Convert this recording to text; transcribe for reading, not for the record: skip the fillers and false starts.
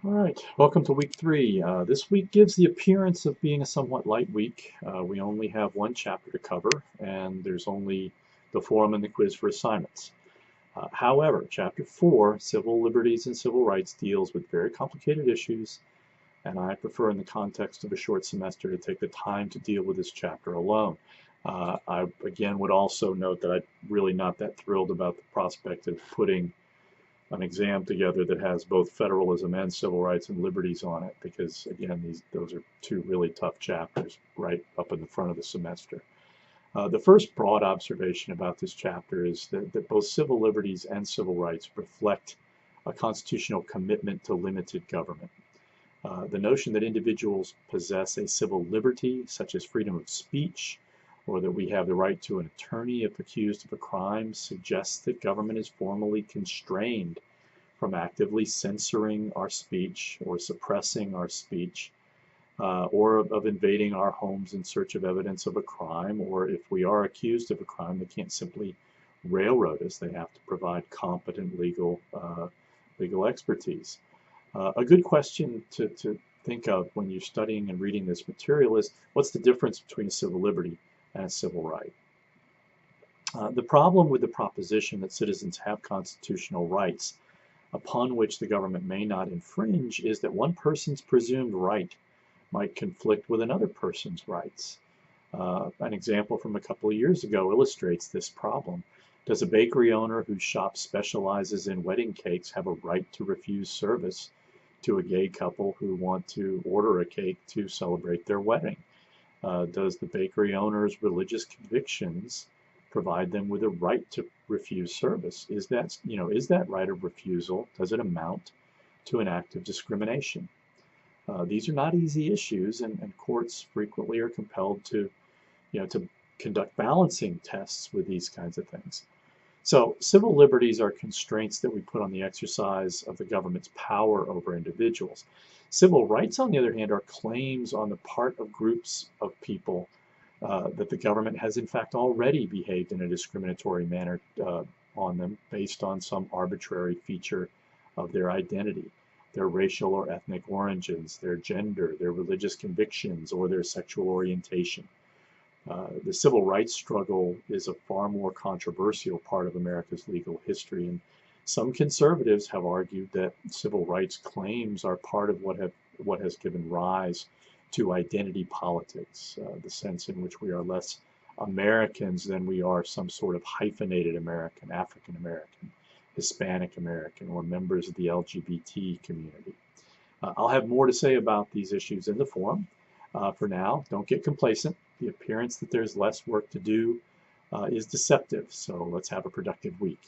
All right, welcome to week 3. This week gives the appearance of being a somewhat light week. We only have one chapter to cover, and there's only the forum and the quiz for assignments. However, Chapter 4, Civil Liberties and Civil Rights, deals with very complicated issues, and I prefer in the context of a short semester to take the time to deal with this chapter alone. I, again, would also note that I'm really not that thrilled about the prospect of putting an exam together that has both federalism and civil rights and liberties on it, because again, those are two really tough chapters right up in the front of the semester. The first broad observation about this chapter is that both civil liberties and civil rights reflect a constitutional commitment to limited government. The notion that individuals possess a civil liberty, such as freedom of speech, or that we have the right to an attorney if accused of a crime, suggests that government is formally constrained from actively censoring our speech or suppressing our speech, or of invading our homes in search of evidence of a crime, or if we are accused of a crime, they can't simply railroad us. They have to provide competent legal expertise. A good question to think of when you're studying and reading this material is, what's the difference between a civil liberty and a civil right? The problem with the proposition that citizens have constitutional rights upon which the government may not infringe is that one person's presumed right might conflict with another person's rights. An example from a couple of years ago illustrates this problem. Does a bakery owner whose shop specializes in wedding cakes have a right to refuse service to a gay couple who want to order a cake to celebrate their wedding? Does the bakery owner's religious convictions provide them with a right to refuse service? Is that right of refusal, does it amount to an act of discrimination? These are not easy issues, and courts frequently are compelled to conduct balancing tests with these kinds of things. So civil liberties are constraints that we put on the exercise of the government's power over individuals. Civil rights, on the other hand, are claims on the part of groups of people that the government has in fact already behaved in a discriminatory manner on them based on some arbitrary feature of their identity, their racial or ethnic origins, their gender, their religious convictions, or their sexual orientation. The civil rights struggle is a far more controversial part of America's legal history, and some conservatives have argued that civil rights claims are part of what has given rise to identity politics, the sense in which we are less Americans than we are some sort of hyphenated American, African American, Hispanic American, or members of the LGBT community. I'll have more to say about these issues in the forum. For now, don't get complacent. The appearance that there's less work to do is deceptive, so let's have a productive week.